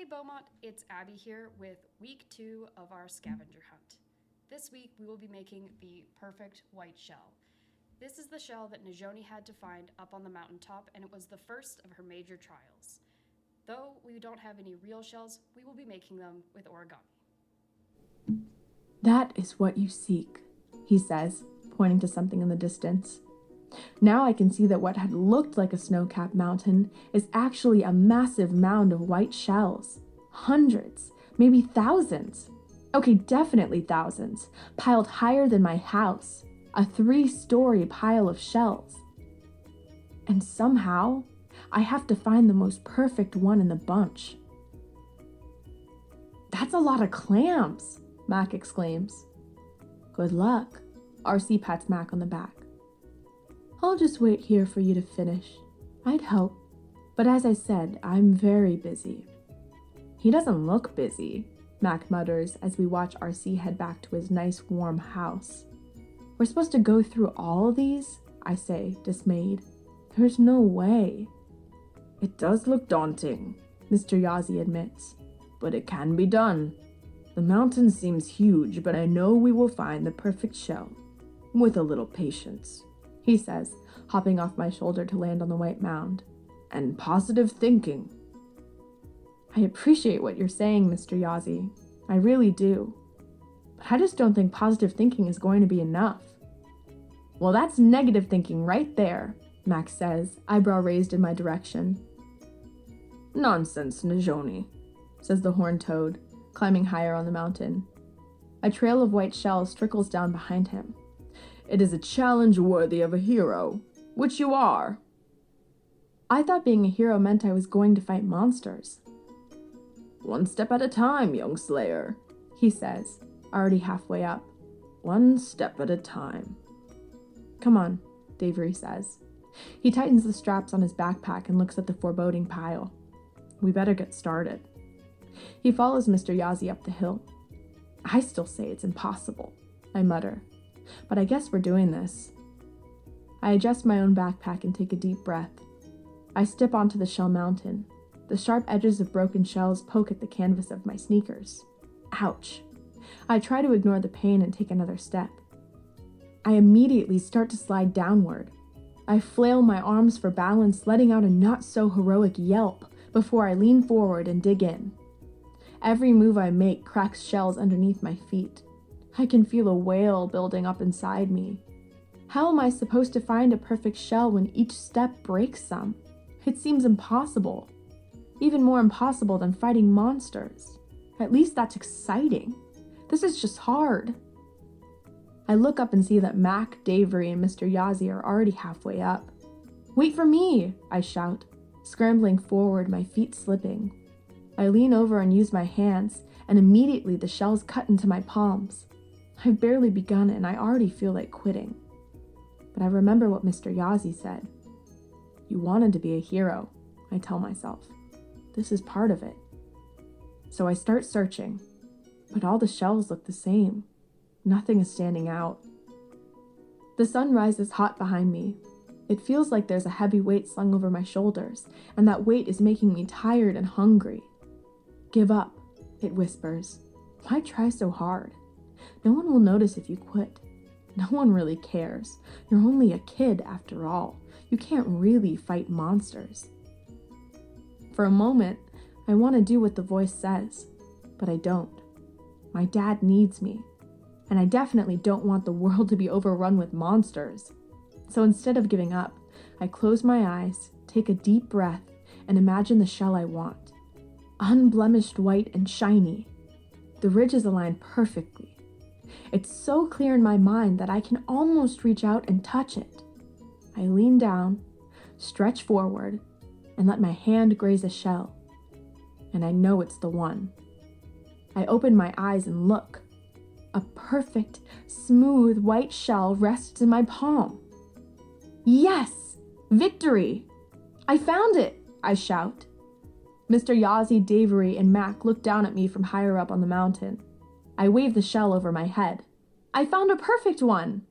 Hey Beaumont, it's Abby here with week 2 of our scavenger hunt. This week we will be making the perfect white shell. This is the shell that Najoni had to find up on the mountaintop, and it was the first of her major trials. Though we don't have any real shells, we will be making them with origami. That is what you seek, he says, pointing to something in the distance. Now I can see that what had looked like a snow-capped mountain is actually a massive mound of white shells. Hundreds, maybe thousands. Okay, definitely thousands, piled higher than my house. A 3-story pile of shells. And somehow, I have to find the most perfect one in the bunch. That's a lot of clams, Mac exclaims. Good luck, RC pats Mac on the back. I'll just wait here for you to finish. I'd help, but as I said, I'm very busy. He doesn't look busy, Mac mutters as we watch RC head back to his nice warm house. We're supposed to go through all of these? I say, dismayed. There's no way. It does look daunting, Mr. Yazzie admits, but it can be done. The mountain seems huge, but I know we will find the perfect shell, with a little patience, he says, hopping off my shoulder to land on the white mound. And positive thinking. I appreciate what you're saying, Mr. Yazzie. I really do. But I just don't think positive thinking is going to be enough. Well, that's negative thinking right there, Max says, eyebrow raised in my direction. Nonsense, Najoni, says the horned toad, climbing higher on the mountain. A trail of white shells trickles down behind him. It is a challenge worthy of a hero, which you are. I thought being a hero meant I was going to fight monsters. One step at a time, young slayer, he says, already halfway up. One step at a time. Come on, Davery says. He tightens the straps on his backpack and looks at the foreboding pile. We better get started. He follows Mr. Yazzie up the hill. I still say it's impossible, I mutter. But I guess we're doing this. I adjust my own backpack and take a deep breath. I step onto the shell mountain. The sharp edges of broken shells poke at the canvas of my sneakers. Ouch. I try to ignore the pain and take another step. I immediately start to slide downward. I flail my arms for balance, letting out a not-so-heroic yelp before I lean forward and dig in. Every move I make cracks shells underneath my feet. I can feel a whale building up inside me. How am I supposed to find a perfect shell when each step breaks some? It seems impossible. Even more impossible than fighting monsters. At least that's exciting. This is just hard. I look up and see that Mac, Davery, and Mr. Yazzie are already halfway up. Wait for me, I shout, scrambling forward, my feet slipping. I lean over and use my hands, and immediately the shells cut into my palms. I've barely begun and I already feel like quitting. But I remember what Mr. Yazzie said. You wanted to be a hero, I tell myself. This is part of it. So I start searching, but all the shells look the same. Nothing is standing out. The sun rises hot behind me. It feels like there's a heavy weight slung over my shoulders, and that weight is making me tired and hungry. Give up, it whispers. Why try so hard? No one will notice if you quit. No one really cares. You're only a kid after all. You can't really fight monsters. For a moment, I want to do what the voice says, but I don't. My dad needs me, and I definitely don't want the world to be overrun with monsters. So instead of giving up, I close my eyes, take a deep breath, and imagine the shell I want. Unblemished white and shiny. The ridges align perfectly. It's so clear in my mind that I can almost reach out and touch it. I lean down, stretch forward, and let my hand graze a shell. And I know it's the one. I open my eyes and look. A perfect, smooth white shell rests in my palm. Yes! Victory! I found it! I shout. Mr. Yazzie, Davery, and Mac look down at me from higher up on the mountain. I wave the shell over my head. I found a perfect one!